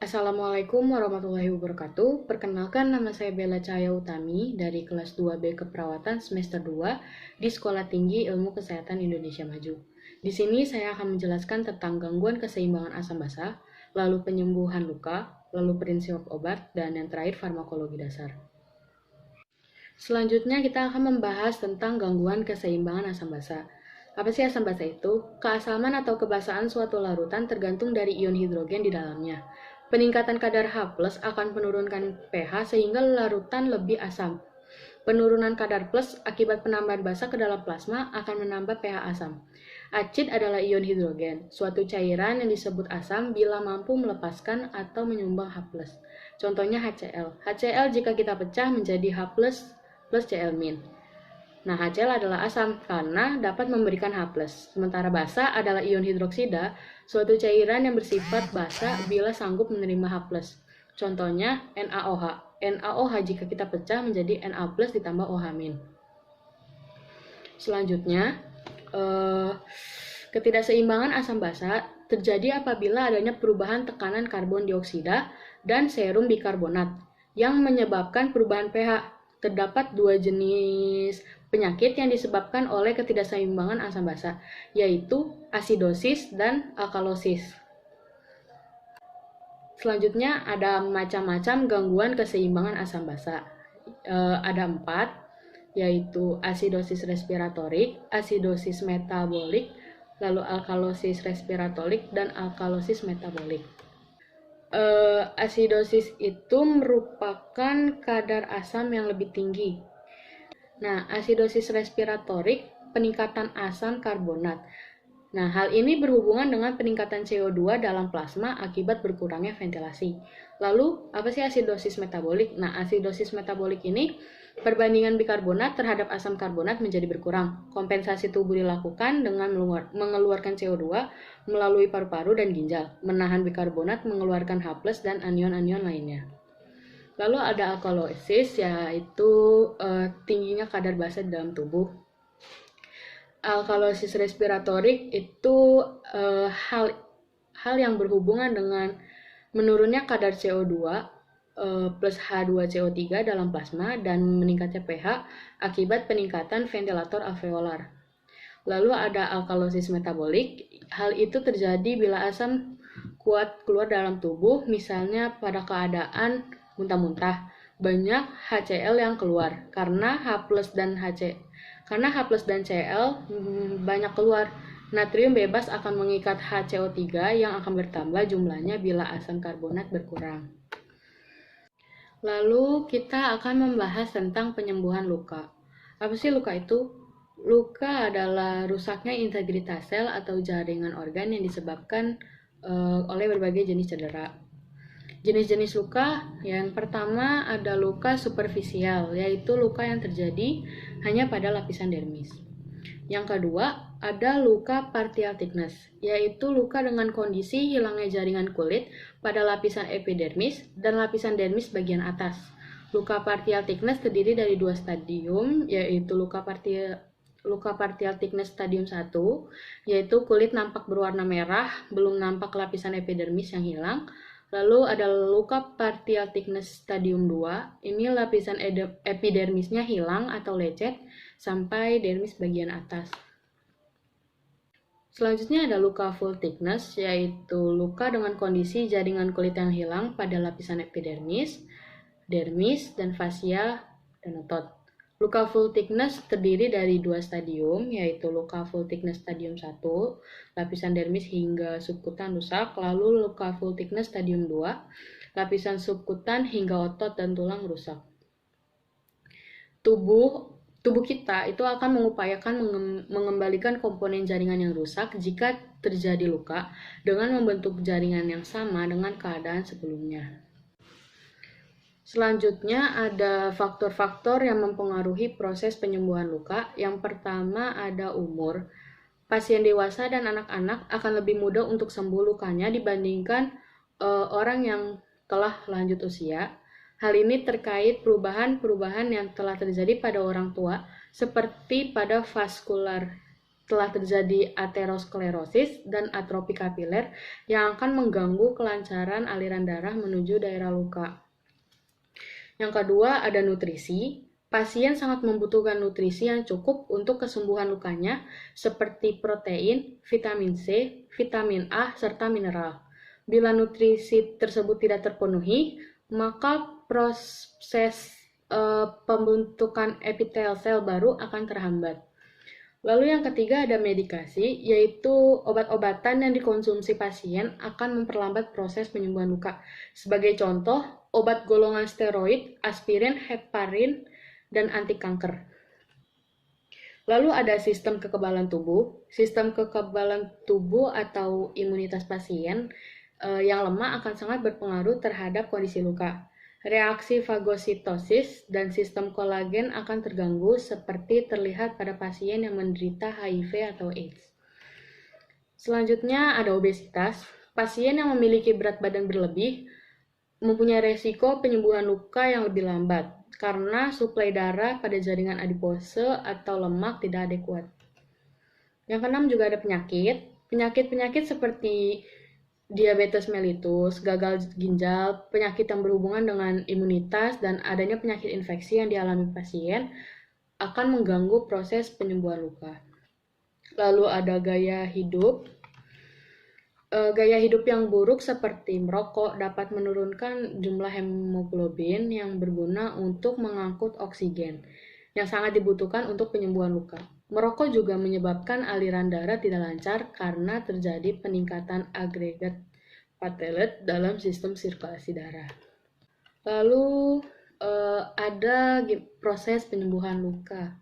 Assalamualaikum warahmatullahi wabarakatuh. Perkenalkan, nama saya Bella Cahaya Utami dari kelas 2B Keperawatan semester 2 di Sekolah Tinggi Ilmu Kesehatan Indonesia Maju. Di sini saya akan menjelaskan tentang gangguan keseimbangan asam basa, lalu penyembuhan luka, lalu prinsip obat, dan yang terakhir farmakologi dasar. Selanjutnya kita akan membahas tentang gangguan keseimbangan asam basa. Apa sih asam basa itu? Keasaman atau kebasaan suatu larutan tergantung dari ion hidrogen di dalamnya. Peningkatan kadar H+ akan menurunkan pH sehingga larutan lebih asam. Penurunan kadar plus akibat penambahan basa ke dalam plasma akan menambah pH asam. Acid adalah ion hidrogen, suatu cairan yang disebut asam bila mampu melepaskan atau menyumbang H+. Contohnya HCl. HCl jika kita pecah menjadi H+ plus Cl-. Nah, HCl adalah asam karena dapat memberikan H+. Sementara basa adalah ion hidroksida, suatu cairan yang bersifat basa bila sanggup menerima H+. Contohnya NaOH. NaOH jika kita pecah menjadi Na+ ditambah OH-. Selanjutnya, ketidakseimbangan asam basa terjadi apabila adanya perubahan tekanan karbon dioksida dan serum bikarbonat yang menyebabkan perubahan pH. Terdapat dua jenis penyakit yang disebabkan oleh ketidakseimbangan asam basa, yaitu asidosis dan alkalosis. Selanjutnya ada macam-macam gangguan keseimbangan asam basa. Ada 4, yaitu asidosis respiratorik, asidosis metabolik, lalu alkalosis respiratorik, dan alkalosis metabolik. Asidosis itu merupakan kadar asam yang lebih tinggi. Nah, asidosis respiratorik peningkatan asam karbonat. Nah, hal ini berhubungan dengan peningkatan CO2 dalam plasma akibat berkurangnya ventilasi. Lalu, apa sih asidosis metabolik? Nah, asidosis metabolik ini perbandingan bikarbonat terhadap asam karbonat menjadi berkurang. Kompensasi tubuh dilakukan dengan mengeluarkan CO2 melalui paru-paru dan ginjal, menahan bikarbonat mengeluarkan H+ dan anion-anion lainnya. Lalu ada alkalosis, yaitu tingginya kadar basa dalam tubuh. Alkalosis respiratorik itu hal yang berhubungan dengan menurunnya kadar CO2 plus H2CO3 dalam plasma dan meningkatnya pH akibat peningkatan ventilator alveolar. Lalu ada alkalosis metabolik. Hal itu terjadi bila asam kuat keluar dalam tubuh, misalnya pada keadaan muntah-muntah. Banyak HCl yang keluar karena H+ dan Cl banyak keluar. Natrium bebas akan mengikat HCO3 yang akan bertambah jumlahnya bila asam karbonat berkurang. Lalu kita akan membahas tentang penyembuhan luka. Apa sih luka itu? Luka adalah rusaknya integritas sel atau jaringan organ yang disebabkan oleh berbagai jenis cedera. Jenis-jenis luka, yang pertama ada luka superficial, yaitu luka yang terjadi hanya pada lapisan dermis. Yang kedua, ada luka partial thickness, yaitu luka dengan kondisi hilangnya jaringan kulit pada lapisan epidermis dan lapisan dermis bagian atas. Luka partial thickness terdiri dari 2 stadium, yaitu luka partial thickness stadium 1, yaitu kulit nampak berwarna merah, belum nampak lapisan epidermis yang hilang. Lalu ada luka partial thickness stadium 2, ini lapisan epidermisnya hilang atau lecet sampai dermis bagian atas. Selanjutnya ada luka full thickness, yaitu luka dengan kondisi jaringan kulit yang hilang pada lapisan epidermis, dermis, dan fasia dan otot. Luka full thickness terdiri dari 2 stadium, yaitu luka full thickness stadium 1, lapisan dermis hingga subkutan rusak, lalu luka full thickness stadium 2, lapisan subkutan hingga otot dan tulang rusak. Tubuh kita itu akan mengupayakan mengembalikan komponen jaringan yang rusak jika terjadi luka dengan membentuk jaringan yang sama dengan keadaan sebelumnya. Selanjutnya ada faktor-faktor yang mempengaruhi proses penyembuhan luka. Yang pertama ada umur. Pasien dewasa dan anak-anak akan lebih mudah untuk sembuh lukanya dibandingkan orang yang telah lanjut usia. Hal ini terkait perubahan-perubahan yang telah terjadi pada orang tua, seperti pada vaskular telah terjadi aterosklerosis dan atrofi kapiler yang akan mengganggu kelancaran aliran darah menuju daerah luka. Yang kedua, ada nutrisi. Pasien sangat membutuhkan nutrisi yang cukup untuk kesembuhan lukanya, seperti protein, vitamin C, vitamin A, serta mineral. Bila nutrisi tersebut tidak terpenuhi, maka proses pembentukan epitel sel baru akan terhambat. Lalu yang ketiga ada medikasi, yaitu obat-obatan yang dikonsumsi pasien akan memperlambat proses penyembuhan luka. Sebagai contoh, obat golongan steroid, aspirin, heparin, dan anti kanker. Lalu ada sistem kekebalan tubuh. Sistem kekebalan tubuh atau imunitas pasien yang lemah akan sangat berpengaruh terhadap kondisi luka. Reaksi fagositosis dan sistem kolagen akan terganggu seperti terlihat pada pasien yang menderita HIV atau AIDS. Selanjutnya ada obesitas. Pasien yang memiliki berat badan berlebih mempunyai resiko penyembuhan luka yang lebih lambat karena suplai darah pada jaringan adipose atau lemak tidak adekuat. Yang keenam juga ada penyakit. Penyakit-penyakit seperti diabetes mellitus, gagal ginjal, penyakit yang berhubungan dengan imunitas, dan adanya penyakit infeksi yang dialami pasien akan mengganggu proses penyembuhan luka. Lalu ada gaya hidup. Gaya hidup yang buruk seperti merokok dapat menurunkan jumlah hemoglobin yang berguna untuk mengangkut oksigen, yang sangat dibutuhkan untuk penyembuhan luka. Merokok juga menyebabkan aliran darah tidak lancar karena terjadi peningkatan agregat platelet dalam sistem sirkulasi darah. Lalu ada proses penyembuhan luka.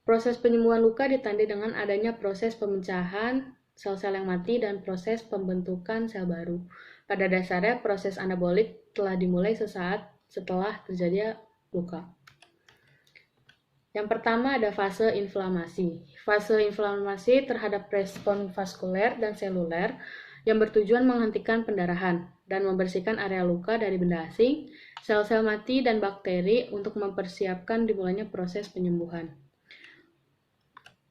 Proses penyembuhan luka ditandai dengan adanya proses pemecahan sel-sel yang mati dan proses pembentukan sel baru. Pada dasarnya, proses anabolik telah dimulai sesaat setelah terjadi luka. Yang pertama ada fase inflamasi. Fase inflamasi terhadap respon vaskuler dan seluler yang bertujuan menghentikan pendarahan dan membersihkan area luka dari benda asing, sel-sel mati, dan bakteri untuk mempersiapkan dimulainya proses penyembuhan.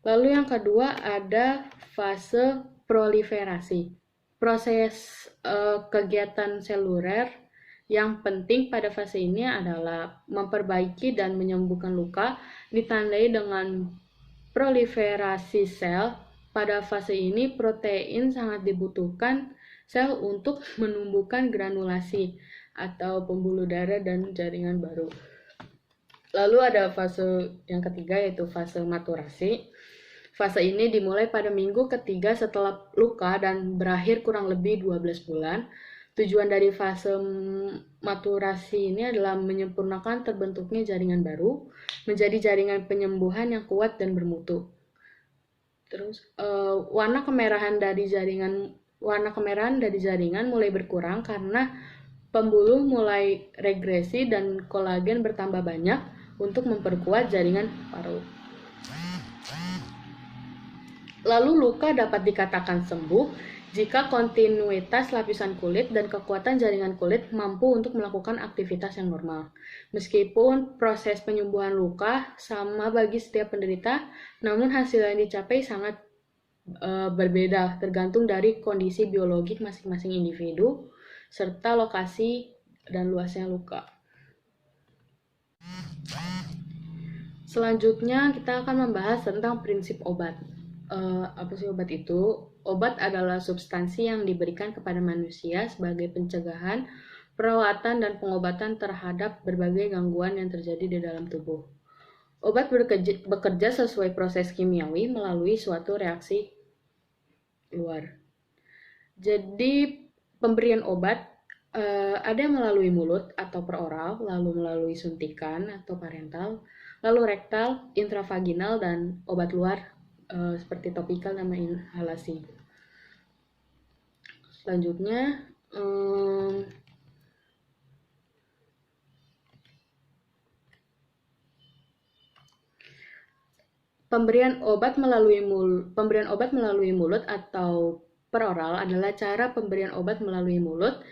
Lalu yang kedua ada fase proliferasi. Proses kegiatan seluler yang penting pada fase ini adalah memperbaiki dan menyembuhkan luka, ditandai dengan proliferasi sel. Pada fase ini, protein sangat dibutuhkan sel untuk menumbuhkan granulasi atau pembuluh darah dan jaringan baru. Lalu ada fase yang ketiga, yaitu fase maturasi. Fase ini dimulai pada minggu ketiga setelah luka dan berakhir kurang lebih 12 bulan. Tujuan dari fase maturasi ini adalah menyempurnakan terbentuknya jaringan baru menjadi jaringan penyembuhan yang kuat dan bermutu. Terus warna kemerahan dari jaringan mulai berkurang karena pembuluh mulai regresi dan kolagen bertambah banyak untuk memperkuat jaringan paru. Lalu luka dapat dikatakan sembuh jika kontinuitas lapisan kulit dan kekuatan jaringan kulit mampu untuk melakukan aktivitas yang normal. Meskipun proses penyembuhan luka sama bagi setiap penderita, namun hasil yang dicapai sangat berbeda tergantung dari kondisi biologik masing-masing individu serta lokasi dan luasnya luka. Selanjutnya kita akan membahas tentang prinsip obat. Apa sih obat itu? Obat adalah substansi yang diberikan kepada manusia sebagai pencegahan, perawatan, dan pengobatan terhadap berbagai gangguan yang terjadi di dalam tubuh. Obat bekerja sesuai proses kimiawi melalui suatu reaksi luar. Jadi pemberian obat ada yang melalui mulut atau peroral, lalu melalui suntikan atau parental, lalu rektal, intravaginal, dan obat luar seperti topikal dan inhalasi. Selanjutnya pemberian obat melalui mulut atau peroral adalah cara pemberian obat melalui mulut.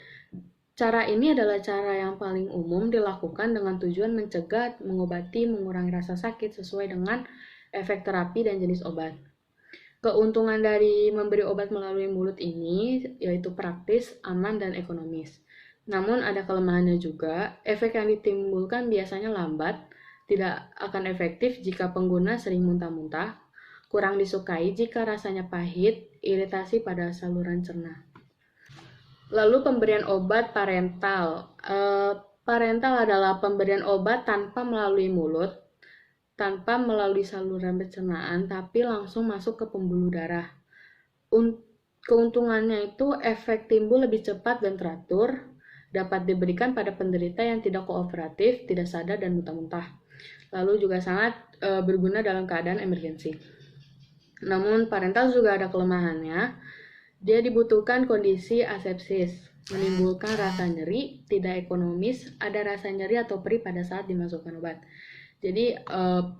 Cara ini adalah cara yang paling umum dilakukan dengan tujuan mencegah, mengobati, mengurangi rasa sakit sesuai dengan efek terapi dan jenis obat. Keuntungan dari memberi obat melalui mulut ini yaitu praktis, aman, dan ekonomis. Namun ada kelemahannya juga, efek yang ditimbulkan biasanya lambat, tidak akan efektif jika pengguna sering muntah-muntah, kurang disukai jika rasanya pahit, iritasi pada saluran cerna. Lalu pemberian obat parental. Parental adalah pemberian obat tanpa melalui mulut, tanpa melalui saluran pencernaan, tapi langsung masuk ke pembuluh darah. Keuntungannya itu efek timbul lebih cepat dan teratur, dapat diberikan pada penderita yang tidak kooperatif, tidak sadar, dan muntah-muntah. Lalu juga sangat berguna dalam keadaan emergensi. Namun parental juga ada kelemahannya. Dia dibutuhkan kondisi asepsis, menimbulkan rasa nyeri, tidak ekonomis, ada rasa nyeri atau perih pada saat dimasukkan obat. Jadi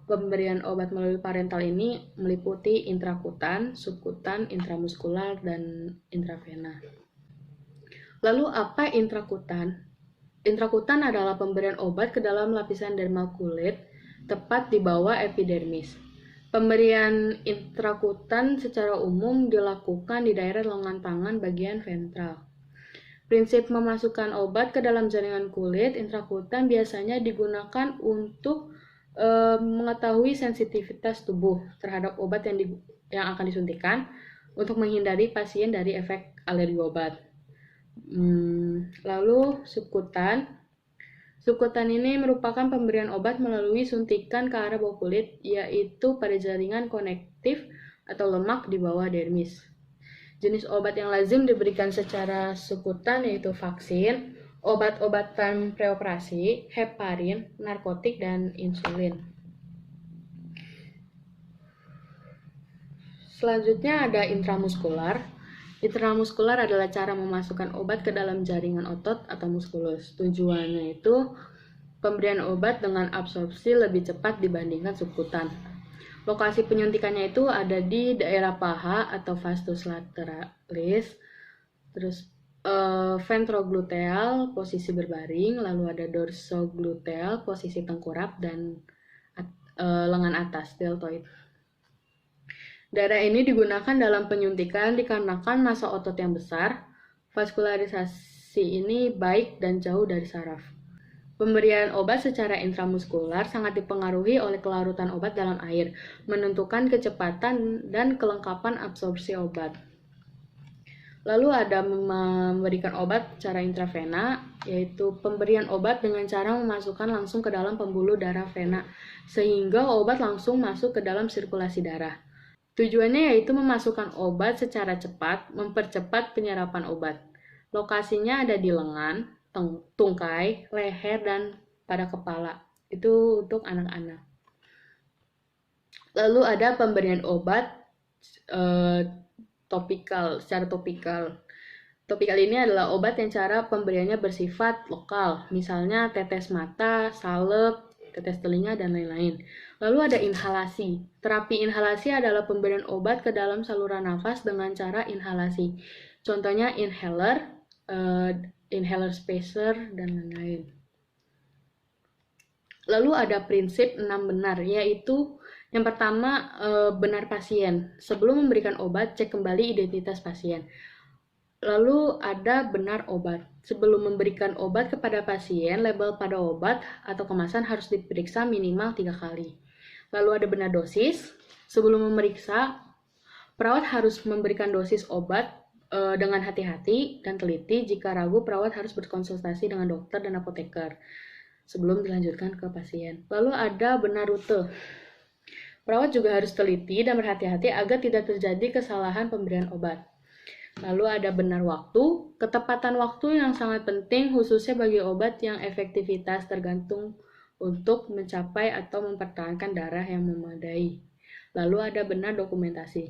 pemberian obat melalui parental ini meliputi intrakutan, subkutan, intramuskular, dan intravena. Lalu apa intrakutan? Intrakutan adalah pemberian obat ke dalam lapisan dermal kulit, tepat di bawah epidermis. Pemberian intrakutan secara umum dilakukan di daerah lengan tangan bagian ventral. Prinsip memasukkan obat ke dalam jaringan kulit intrakutan biasanya digunakan untuk mengetahui sensitivitas tubuh terhadap obat yang akan disuntikan untuk menghindari pasien dari efek alergi obat. Lalu subkutan. Subkutan ini merupakan pemberian obat melalui suntikan ke arah bawah kulit, yaitu pada jaringan konektif atau lemak di bawah dermis. Jenis obat yang lazim diberikan secara subkutan yaitu vaksin, obat-obatan preoperasi, heparin, narkotik, dan insulin. Selanjutnya ada intramuskular. Intramuskular adalah cara memasukkan obat ke dalam jaringan otot atau muskulus. Tujuannya itu pemberian obat dengan absorpsi lebih cepat dibandingkan subkutan. Lokasi penyuntikannya itu ada di daerah paha atau vastus lateralis, terus ventrogluteal posisi berbaring, lalu ada dorsogluteal posisi tengkurap, dan lengan atas deltoid. Daerah ini digunakan dalam penyuntikan dikarenakan massa otot yang besar. Vaskularisasi ini baik dan jauh dari saraf. Pemberian obat secara intramuskular sangat dipengaruhi oleh kelarutan obat dalam air, menentukan kecepatan dan kelengkapan absorpsi obat. Lalu ada memberikan obat secara intravena, yaitu pemberian obat dengan cara memasukkan langsung ke dalam pembuluh darah vena, sehingga obat langsung masuk ke dalam sirkulasi darah. Tujuannya yaitu memasukkan obat secara cepat, mempercepat penyerapan obat. Lokasinya ada di lengan, tungkai, leher, dan pada kepala. Itu untuk anak-anak. Lalu ada pemberian obat topikal, secara topikal. Topikal ini adalah obat yang cara pemberiannya bersifat lokal, misalnya tetes mata, salep, tetes telinga, dan lain-lain. Lalu ada inhalasi. Terapi inhalasi adalah pemberian obat ke dalam saluran nafas dengan cara inhalasi. Contohnya inhaler, inhaler spacer, dan lain-lain. Lalu ada prinsip 6 benar, yaitu yang pertama, benar pasien. Sebelum memberikan obat, cek kembali identitas pasien. Lalu ada benar obat. Sebelum memberikan obat kepada pasien, label pada obat atau kemasan harus diperiksa minimal 3 kali. Lalu ada benar dosis. Sebelum memeriksa, perawat harus memberikan dosis obat dengan hati-hati dan teliti. Jika ragu, perawat harus berkonsultasi dengan dokter dan apoteker sebelum dilanjutkan ke pasien. Lalu ada benar rute. Perawat juga harus teliti dan berhati-hati agar tidak terjadi kesalahan pemberian obat. Lalu ada benar waktu. Ketepatan waktu yang sangat penting khususnya bagi obat yang efektivitas tergantung untuk mencapai atau mempertahankan darah yang memadai. Lalu ada benar dokumentasi.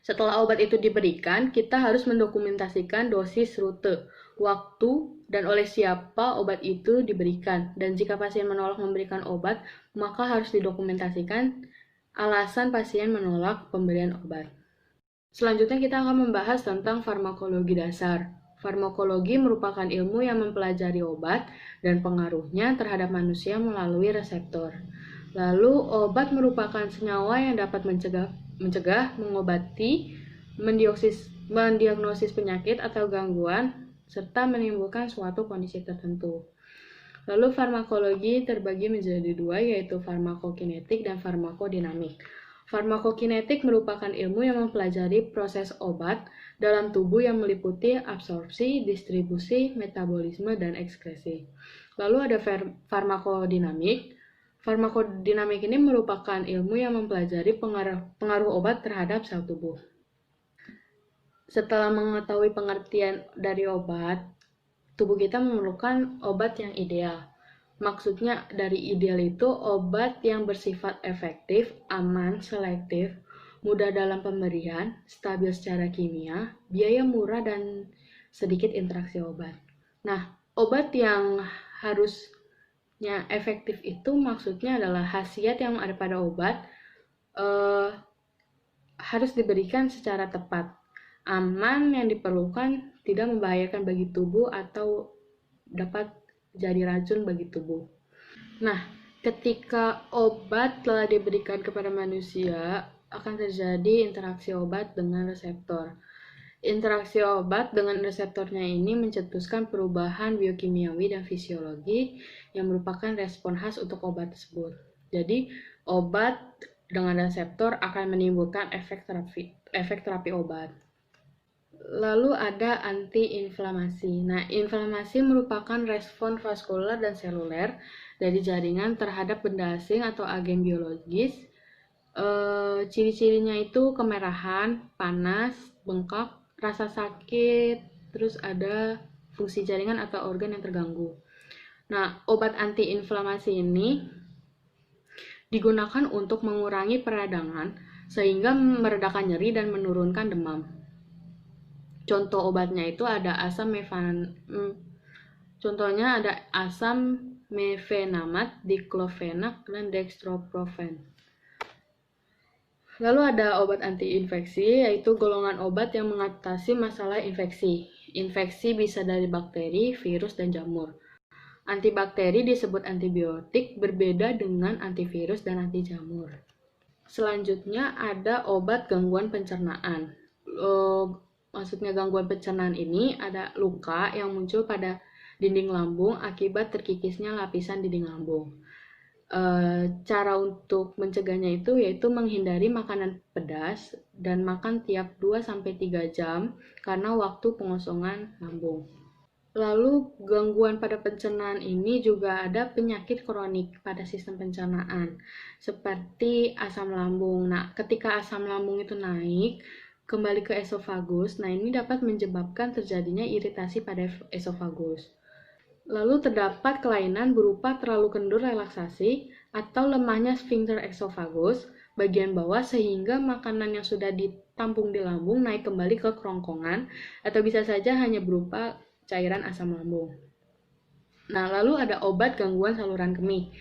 Setelah obat itu diberikan, kita harus mendokumentasikan dosis, rute, waktu, dan oleh siapa obat itu diberikan. Dan jika pasien menolak memberikan obat, maka harus didokumentasikan alasan pasien menolak pemberian obat. Selanjutnya kita akan membahas tentang farmakologi dasar. Farmakologi merupakan ilmu yang mempelajari obat dan pengaruhnya terhadap manusia melalui reseptor. Lalu, obat merupakan senyawa yang dapat mencegah mencegah, mengobati, mendiagnosis penyakit atau gangguan, serta menimbulkan suatu kondisi tertentu. Lalu farmakologi terbagi menjadi dua, yaitu farmakokinetik dan farmakodinamik. Farmakokinetik merupakan ilmu yang mempelajari proses obat dalam tubuh yang meliputi absorpsi, distribusi, metabolisme, dan ekskresi. Lalu ada farmakodinamik. Farmakodinamik ini merupakan ilmu yang mempelajari pengaruh obat terhadap sel tubuh. Setelah mengetahui pengertian dari obat, tubuh kita memerlukan obat yang ideal. Maksudnya dari ideal itu obat yang bersifat efektif, aman, selektif, mudah dalam pemberian, stabil secara kimia, biaya murah, dan sedikit interaksi obat. Nah, obat yang harusnya efektif itu maksudnya adalah khasiat yang ada pada obat harus diberikan secara tepat, aman, yang diperlukan, tidak membahayakan bagi tubuh atau dapat jadi racun bagi tubuh. Nah, ketika obat telah diberikan kepada manusia, akan terjadi interaksi obat dengan reseptor. Interaksi obat dengan reseptornya ini mencetuskan perubahan biokimiawi dan fisiologi yang merupakan respon khas untuk obat tersebut. Jadi, obat dengan reseptor akan menimbulkan efek terapi obat. Lalu ada antiinflamasi. Nah, inflamasi merupakan respon vaskular dan seluler dari jaringan terhadap benda asing atau agen biologis. Ciri-cirinya itu kemerahan, panas, bengkak, rasa sakit, terus ada fungsi jaringan atau organ yang terganggu. Nah, obat antiinflamasi ini digunakan untuk mengurangi peradangan sehingga meredakan nyeri dan menurunkan demam. Contoh obatnya itu ada contohnya ada asam mefenamat, diklofenak, dan dextroprofen. Lalu ada obat anti-infeksi, yaitu golongan obat yang mengatasi masalah infeksi. Infeksi bisa dari bakteri, virus, dan jamur. Antibakteri disebut antibiotik, berbeda dengan antivirus dan anti jamur. Selanjutnya ada obat gangguan pencernaan. Maksudnya gangguan pencernaan ini ada luka yang muncul pada dinding lambung akibat terkikisnya lapisan dinding lambung. Cara untuk mencegahnya itu yaitu menghindari makanan pedas dan makan tiap 2-3 jam karena waktu pengosongan lambung. Lalu gangguan pada pencernaan ini juga ada penyakit kronik pada sistem pencernaan seperti asam lambung. Nah, ketika asam lambung itu naik kembali ke esofagus, nah ini dapat menyebabkan terjadinya iritasi pada esofagus. Lalu terdapat kelainan berupa terlalu kendur relaksasi atau lemahnya sphincter esofagus bagian bawah sehingga makanan yang sudah ditampung di lambung naik kembali ke kerongkongan atau bisa saja hanya berupa cairan asam lambung. Nah, lalu ada obat gangguan saluran kemih.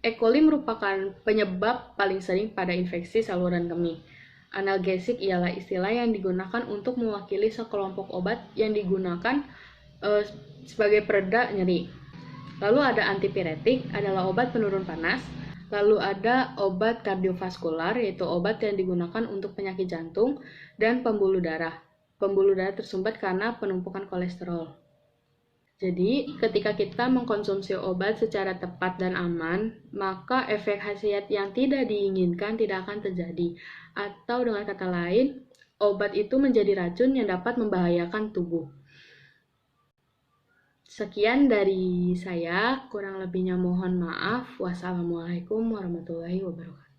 E. coli merupakan penyebab paling sering pada infeksi saluran kemih. Analgesik ialah istilah yang digunakan untuk mewakili sekelompok obat yang digunakan sebagai pereda nyeri. Lalu ada antipiretik, adalah obat penurun panas. Lalu ada obat kardiovaskular, yaitu obat yang digunakan untuk penyakit jantung dan pembuluh darah. Pembuluh darah tersumbat karena penumpukan kolesterol. Jadi, ketika kita mengkonsumsi obat secara tepat dan aman, maka efek khasiat yang tidak diinginkan tidak akan terjadi. Atau dengan kata lain, obat itu menjadi racun yang dapat membahayakan tubuh. Sekian dari saya, kurang lebihnya mohon maaf. Wassalamualaikum warahmatullahi wabarakatuh.